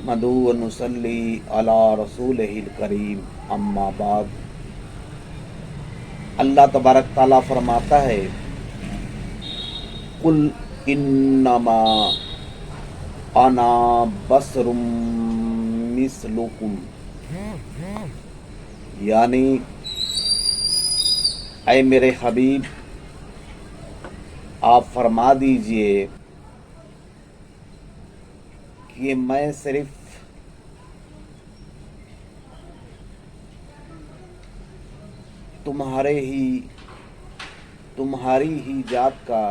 नहमदु व नुसल्ली अला रसूलिहिल करीम अम्मा बाद। अल्लाह तबारक ताला फरमाता है, कुल इन्नमा अना बसरुम मिसलुकुम, यानी ऐ मेरे हबीब आप फरमा दीजिए कि मैं सिर्फ तुम्हारी ही जात का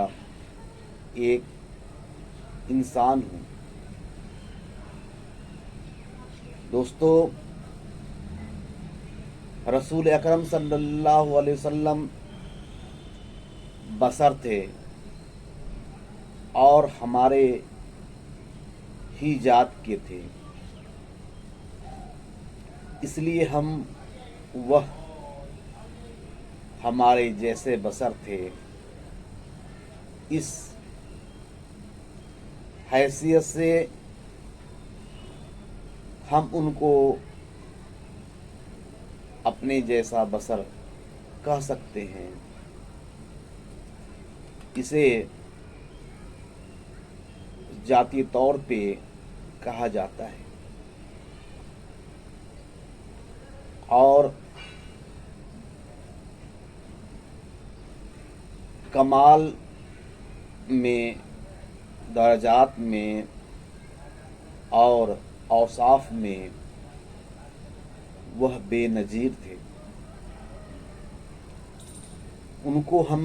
एक इंसान हूँ। दोस्तों, रसूल अकरम सल्लल्लाहु अलैहि वसल्लम बशर थे और हमारे ही जात के थे, इसलिए वह हमारे जैसे बशर थे। इस हैसियत से हम उनको अपने जैसा बशर कह सकते हैं। इसे जाती तौर पे कहा जाता है और कमाल में, दर्जात में और औसाफ में वह बेनज़ीर थे। उनको हम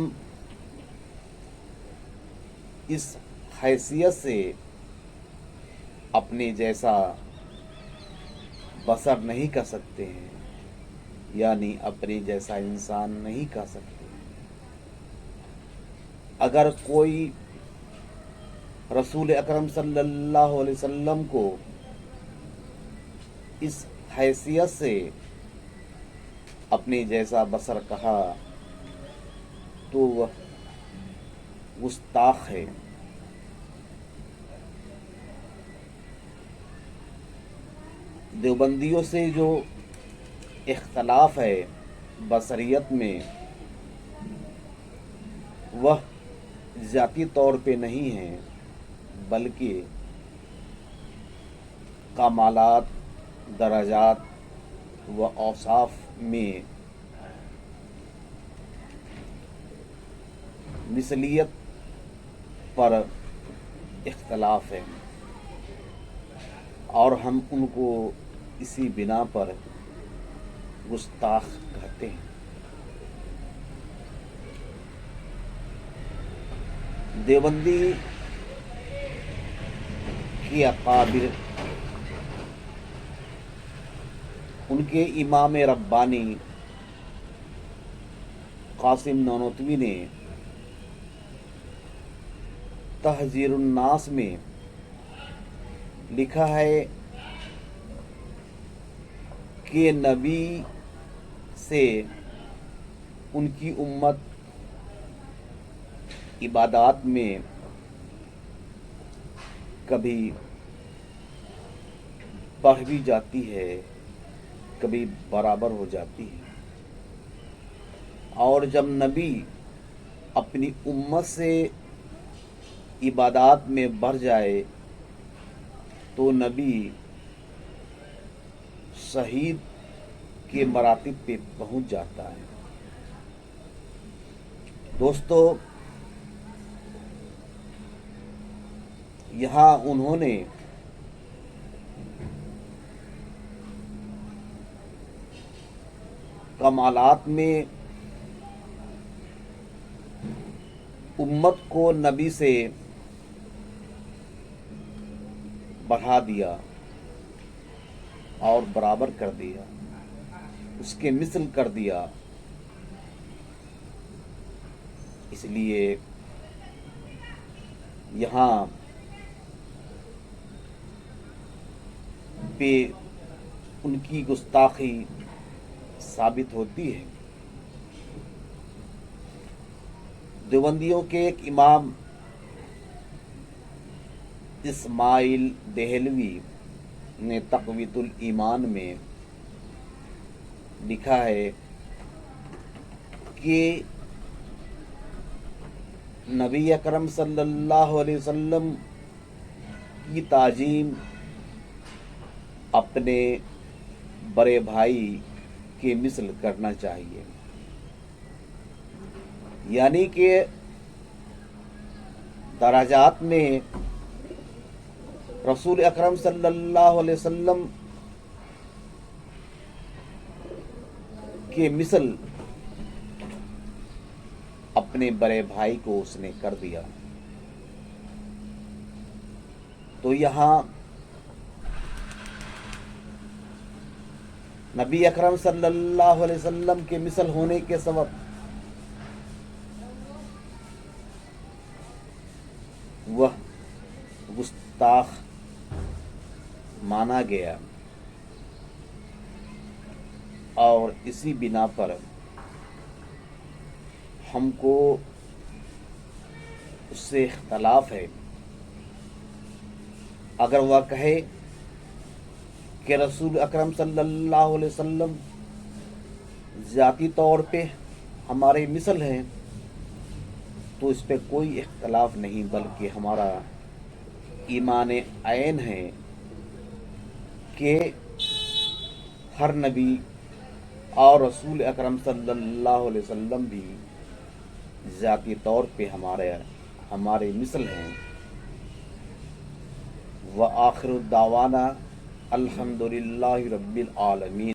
इस हैसियत से अपने जैसा बशर नहीं कर सकते हैं, यानी अपने जैसा इंसान नहीं कह सकते। अगर कोई रसूल अकरम सल्लल्लाहु अलैहि वसल्लम को इस हैसियत से अपने जैसा बशर कहा तो वह गुस्ताख है। देवबंदियों से जो इख्तलाफ है बशरियत में, वह ज़ाती तौर पे नहीं है, बल्कि कमालात, दराजात व औसाफ में मिसलियत पर इख्तलाफ है और हम उनको इसी बिना पर गुस्ताख कहते हैं। देवबंदी की अकाबिर, उनके इमाम रब्बानी कासिम ननोतवी ने तहजीरुन नास में लिखा है कि नबी से उनकी उम्मत इबादत में कभी बढ़ भी जाती है, कभी बराबर हो जाती है, और जब नबी अपनी उम्मत से इबादत में बढ़ जाए तो नबी शहीद के मरातिब पे पहुंच जाता है। दोस्तों, यहाँ उन्होंने कमालात में उम्मत को नबी से बढ़ा दिया और बराबर कर दिया, उसके मिसल कर दिया। इसलिए यहाँ पे उनकी गुस्ताखी साबित होती है। देवबंदियों के एक इमाम इस्माइल देहलवी نے تقویت الایمان میں لکھا ہے کہ نبی اکرم صلی اللہ علیہ وسلم کی تعظیم اپنے بڑے بھائی کے مثل کرنا چاہیے، یعنی کہ درجات میں رسول اکرم صلی اللہ علیہ وسلم کے مثل اپنے بڑے بھائی کو اس نے کر دیا۔ تو یہاں نبی اکرم صلی اللہ علیہ وسلم کے مثل ہونے کے سبب وہ گستاخ مانا گیا، اور اسی بنا پر ہم کو اس سے اختلاف ہے۔ اگر وہ کہے کہ رسول اکرم صلی اللہ علیہ وسلم ذاتی طور پہ ہمارے مثل ہیں تو اس پہ کوئی اختلاف نہیں، بلکہ ہمارا ایمان عین ہے کہ ہر نبی اور رسول اکرم صلی اللہ علیہ وسلم بھی ذاتی طور پہ ہمارے مثل ہیں۔ وآخر دعوانا الحمدللہ رب العالمین۔